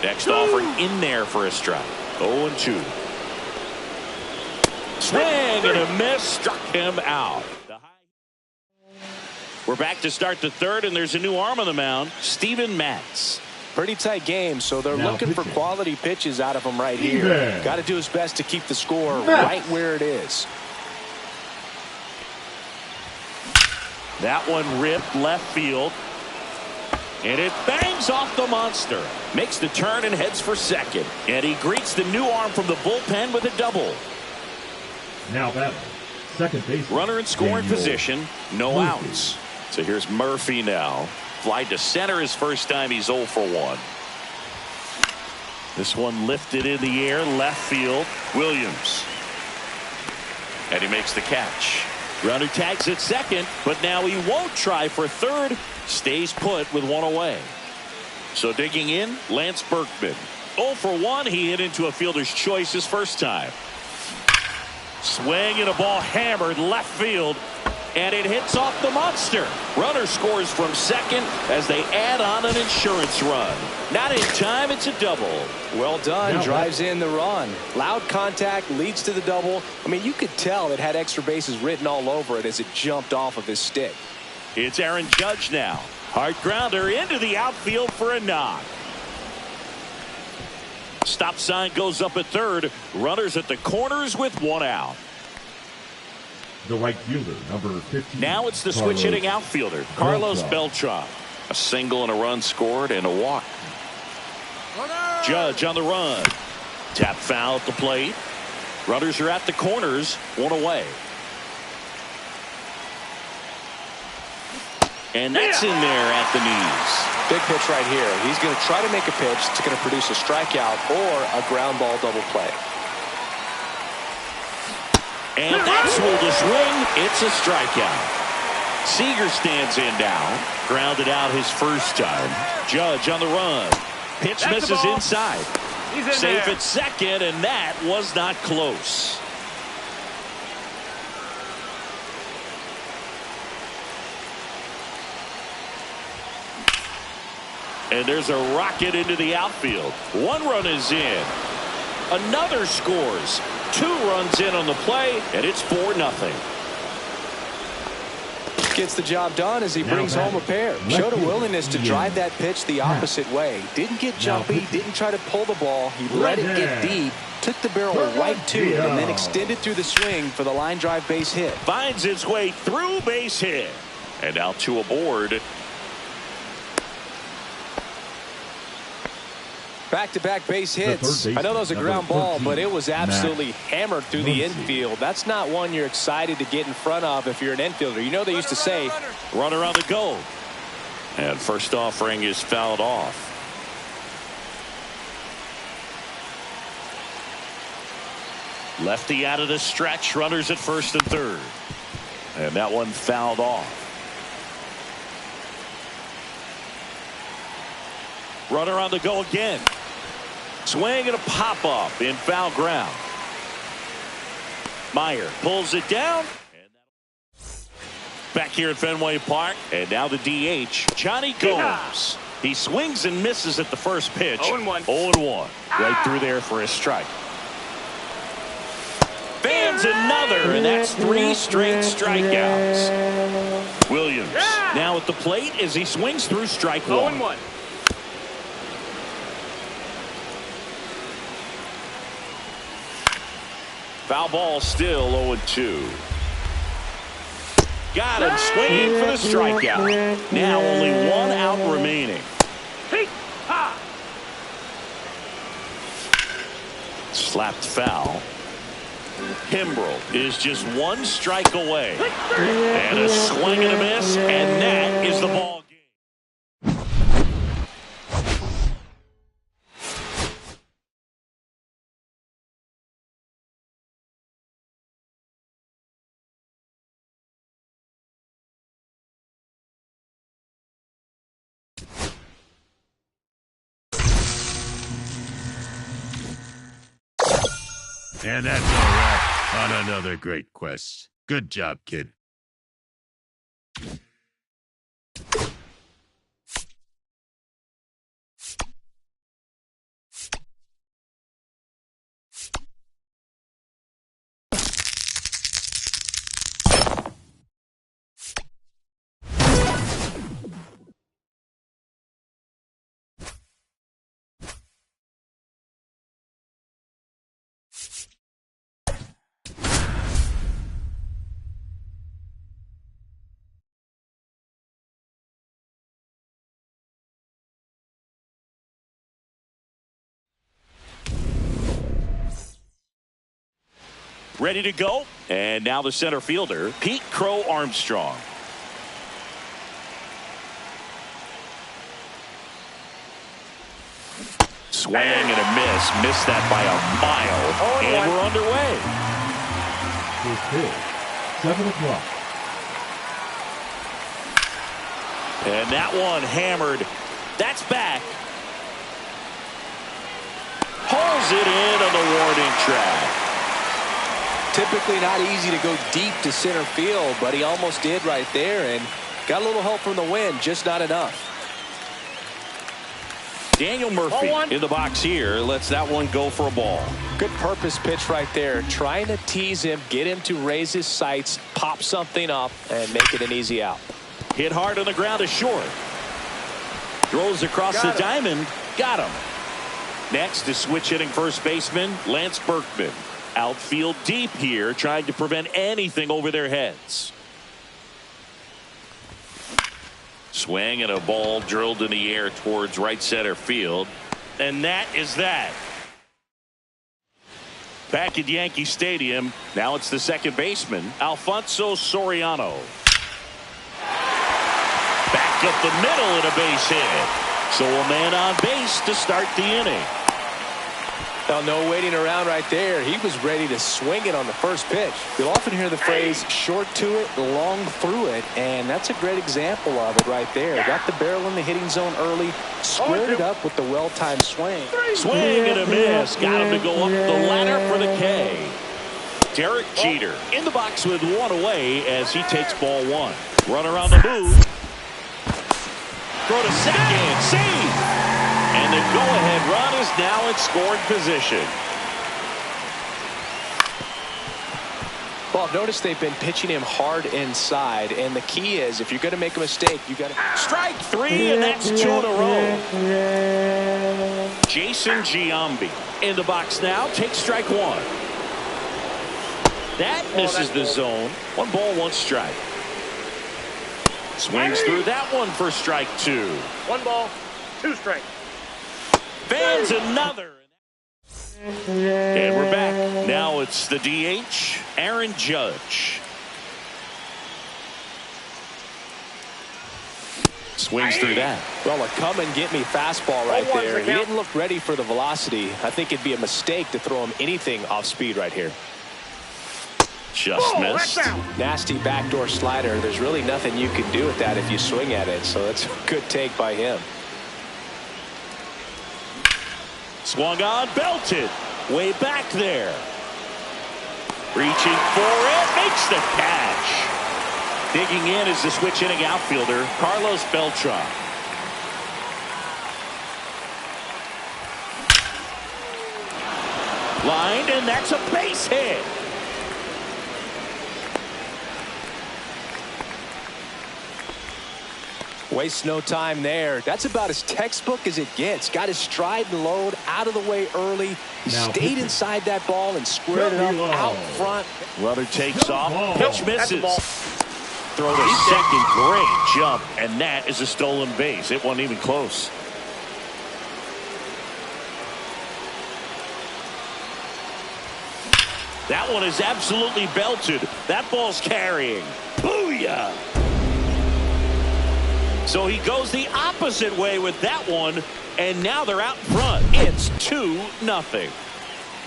Next offering in there for a strike. 0-2. Swing and a miss. Struck him out. We're back to start the third, and there's a new arm on the mound, Steven Matz. Pretty tight game, so they're looking for quality pitches out of him right here. Got to do his best to keep the score right where it is. That one ripped left field, and it bangs off the monster. Makes the turn and heads for second, and he greets the new arm from the bullpen with a double. Now batting, second base. Runner in scoring position, no outs. So here's Murphy now. Fly to center his first time. He's 0 for 1. This one lifted in the air, left field. Williams. And he makes the catch. Runner tags at second, but now he won't try for third. Stays put with 1 away. So digging in, Lance Berkman. 0 for 1. He hit into a fielder's choice his first time. Swing and a ball hammered left field. And it hits off the monster. Runner scores from second as they add on an insurance run. Not in time, it's a double. Well done. Drives in the run. Loud contact leads to the double. I mean, you could tell it had extra bases written all over it as it jumped off of his stick. It's Aaron Judge now. Hard grounder into the outfield for a knock. Stop sign goes up at third. Runners at the corners with 1 out. The right fielder, number 15. Now it's the switch hitting outfielder, Carlos Beltran. A single and a run scored and a walk. Judge on the run. Tap foul at the plate. Runners are at the corners, 1 away. And that's in there at the knees. Big pitch right here. He's going to try to make a pitch that's going to produce a strikeout or a ground ball double play. And that's with the swing. It's a strikeout. Seager stands in now. Grounded out his first time. Judge on the run. Pitch misses inside. He's in Safe there. at second, and that was not close. And there's a rocket into the outfield. One run is in. Another scores. 2 runs in on the play, and it's 4-0. Gets the job done as he brings home a pair. Showed a willingness to drive that pitch the opposite way. Didn't get jumpy, didn't try to pull the ball. He let it get deep, took the barrel right to it, and then extended through the swing for the line drive base hit. Finds its way through base hit. And now 2 aboard. Back-to-back base hits. I know that was a ground ball, but it was absolutely hammered through the infield. That's not one you're excited to get in front of if you're an infielder. You know they used to say, runner on the go. And first offering is fouled off. Lefty out of the stretch. Runners at first and third. And that one fouled off. Runner on the go again. Swing and a pop-up in foul ground. Meyer pulls it down. Back here at Fenway Park. And now the DH, Johnny Gomes. He swings and misses at the first pitch. 0-1. 0-1. Right through there for a strike. Fans another, and that's 3 straight strikeouts. Williams now at the plate as he swings through strike 1. 0-1. Foul ball still 0-2. Got him swinging for the strikeout. Now only 1 out remaining. Slapped foul. Kimbrel is just 1 strike away. And a swing and a miss, and that is the ball game. And that's a wrap on another great quest. Good job, kid. Ready to go. And now the center fielder, Pete Crow Armstrong. Swing and a miss. Missed that by a mile. And we're underway. His pitch, 7 o'clock. And that one hammered. That's back. Pulls it in on the warning track. Typically not easy to go deep to center field, but he almost did right there and got a little help from the wind, just not enough. Daniel Murphy in the box here lets that one go for a ball. Good purpose pitch right there, trying to tease him, get him to raise his sights, pop something up, and make it an easy out. Hit hard on the ground is short. Throws across the diamond. Got him. Next is switch hitting first baseman Lance Berkman. Outfield deep here, trying to prevent anything over their heads. Swing and a ball drilled in the air towards right center field. And that is that. Back at Yankee Stadium, now it's the second baseman, Alfonso Soriano. Back up the middle and a base hit. So a man on base to start the inning. Well, no waiting around right there. He was ready to swing it on the first pitch. You'll often hear the phrase short to it, long through it, and that's a great example of it right there. Got the barrel in the hitting zone early, squared it up with the well-timed swing. Swing and a miss. Got him to go up the ladder for the K. Derek Jeter in the box with one away as he takes ball one. Runner on the move. Throw to second. Save. And the go-ahead run is now in scoring position. Well, notice they've been pitching him hard inside, and the key is if you're going to make a mistake, you got to strike three, and that's 2 in a row. Jason Giambi in the box now. Takes strike one. That misses the zone. 1 ball, 1 strike. Swings through that one for strike 2. 1 ball, 2 strikes. Fans another. And we're back. Now it's the DH, Aaron Judge. Swings through that. Well, a come-and-get-me fastball right there. He didn't look ready for the velocity. I think it'd be a mistake to throw him anything off speed right here. Just missed. Nasty backdoor slider. There's really nothing you can do with that if you swing at it, so that's a good take by him. Swung on, belted. Way back there. Reaching for it, makes the catch. Digging in is the switch inning outfielder, Carlos Beltran. Lined, and that's a base hit. Wastes no time there. That's about as textbook as it gets. Got his stride and load out of the way early. He stayed inside that ball and squared it up out front. Runner takes off. Pitch misses. Throw to second. Great jump. And that is a stolen base. It wasn't even close. That one is absolutely belted. That ball's carrying. Booyah! So he goes the opposite way with that one, and now they're out in front. It's 2-0.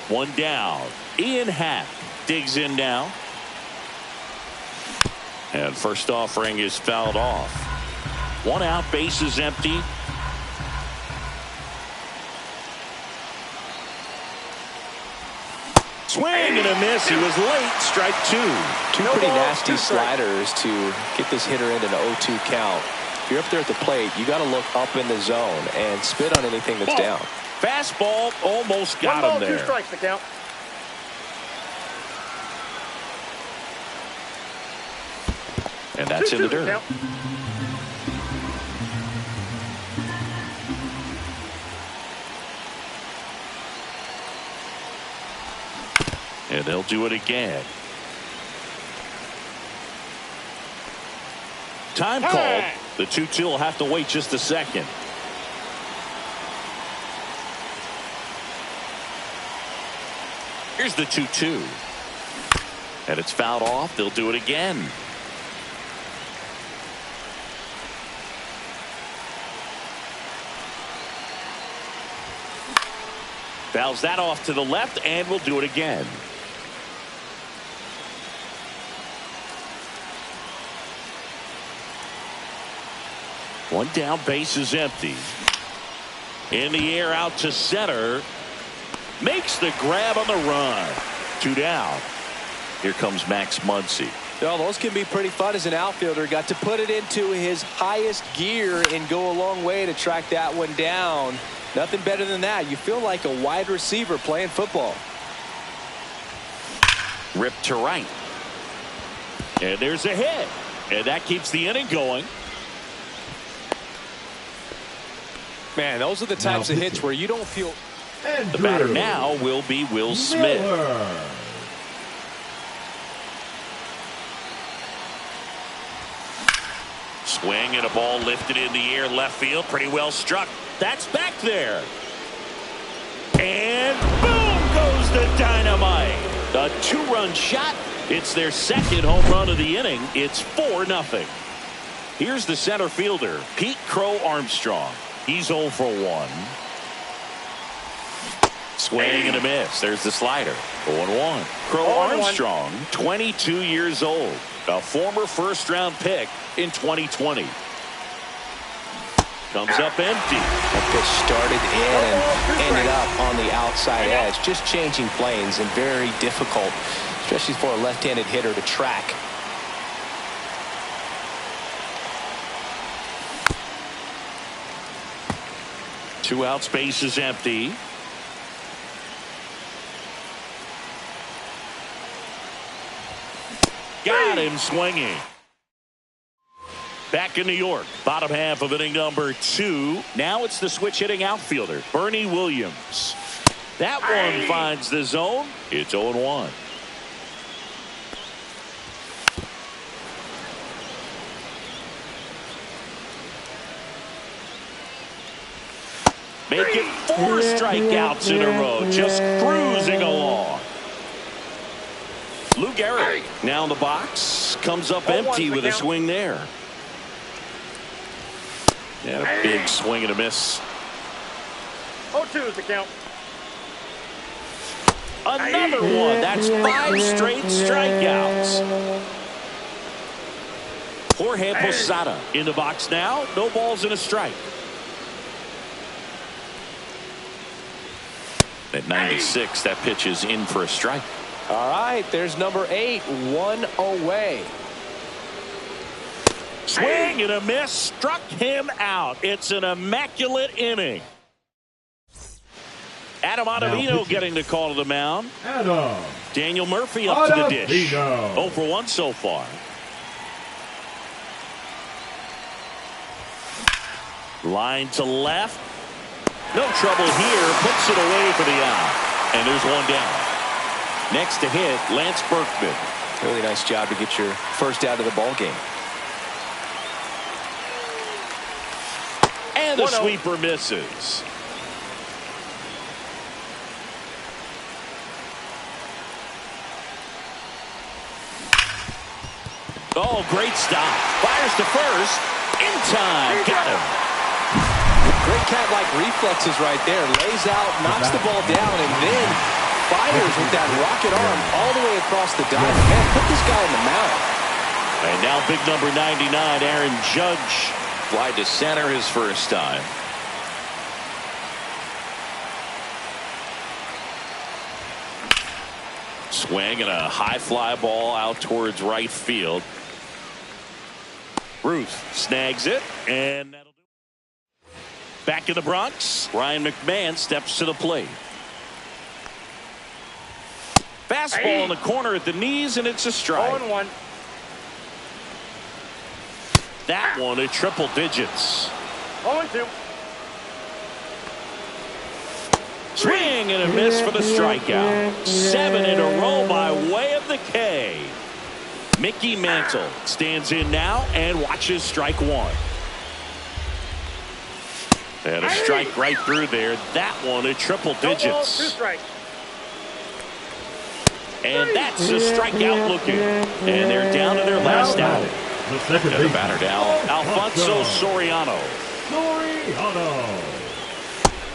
1 down. Ian Happ digs in now. And first offering is fouled off. 1 out, base is empty. Swing and a miss. He was late. Strike 2. Two pretty nasty sliders to get this hitter into an 0-2 count. If you're up there at the plate, you got to look up in the zone and spit on anything that's down. Fastball almost got him there. 2 strikes to count. And that's in the dirt. And they'll do it again. Time called. The 2-2 will have to wait just a second. Here's the 2-2. And it's fouled off. They'll do it again. Fouls that off to the left, and we'll do it again. One down, base is empty. In the air, out to center. Makes the grab on the run. 2 down. Here comes Max Muncy. Well, those can be pretty fun as an outfielder. Got to put it into his highest gear and go a long way to track that one down. Nothing better than that. You feel like a wide receiver playing football. Ripped to right. And there's a hit. And that keeps the inning going. Man, those are the types of hits where you don't feel. The batter now will be Will Smith. Swing and a ball lifted in the air left field. Pretty well struck. That's back there. And boom goes the dynamite. A 2-run shot. It's their second home run of the inning. It's 4-0. Here's the center fielder, Pete Crow Armstrong. He's 0 for 1. Swing and a miss. There's the slider. 0-1. Crow Armstrong, 22 years old. A former first-round pick in 2020. Comes up empty. That pitch started in and ended up on the outside edge. Just changing planes and very difficult, especially for a left-handed hitter to track. Two outs, base is empty. Got him swinging. Back in New York, bottom half of inning number 2. Now it's the switch hitting outfielder, Bernie Williams. That one finds the zone. It's 0-1. Make it 4 strikeouts in a row, just cruising along. Lou Gehrig now in the box, comes up empty with a swing there. And a big swing and a miss. 0-2 is the count. Another one. That's 5 straight strikeouts. Jorge Posada in the box now. No balls and a strike. At 96, that pitch is in for a strike. All right, there's number 8, 1 away. Swing and a miss, struck him out. It's an immaculate inning. Adam Ottavino getting the call to the mound. Adam. Daniel Murphy up to the dish. Ottavino. 0 for 1 so far. Line to left. No trouble here. Puts it away for the out. And there's one down. Next to hit, Lance Berkman. Really nice job to get your first out of the ball game. And the sweeper misses. Oh, great stop. Fires to first. In time. Got him. Great cat-like reflexes right there. Lays out, knocks the ball down, and then fires with that rocket arm all the way across the diamond. Man, put this guy in the mound. And now big number 99, Aaron Judge. Fly to center his first time. Swing and a high fly ball out towards right field. Ruth snags it, and that'll do it. Back in the Bronx, Ryan McMahon steps to the plate. Fastball in the corner at the knees, and it's a strike. 0-1. That one at triple digits. 0-2. Swing and a miss for the strikeout. 7 in a row by way of the K. Mickey Mantle stands in now and watches strike 1. And a strike right through there. That one at triple digits. 2 strikes. And that's a strikeout looking. And they're down to their last out. The second And the batter now, Alfonso Soriano. Soriano.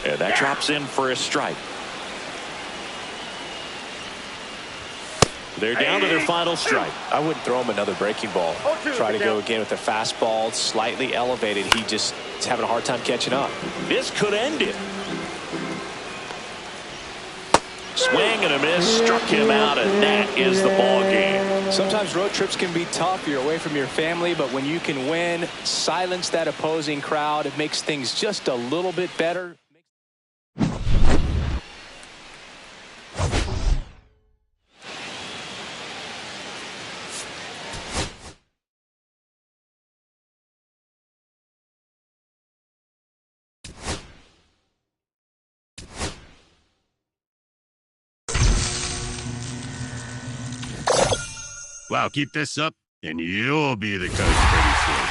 And that drops in for a strike. They're down to their final strike. I wouldn't throw him another breaking ball. 0-2 Try to the go count. again with the fastball, slightly elevated. He just is having a hard time catching up. This could end it. Swing and a miss, struck him out, and that is the ball game. Sometimes road trips can be tough. You're away from your family, but when you can win, silence that opposing crowd, it makes things just a little bit better. Wow, keep this up, and you'll be the coach pretty soon.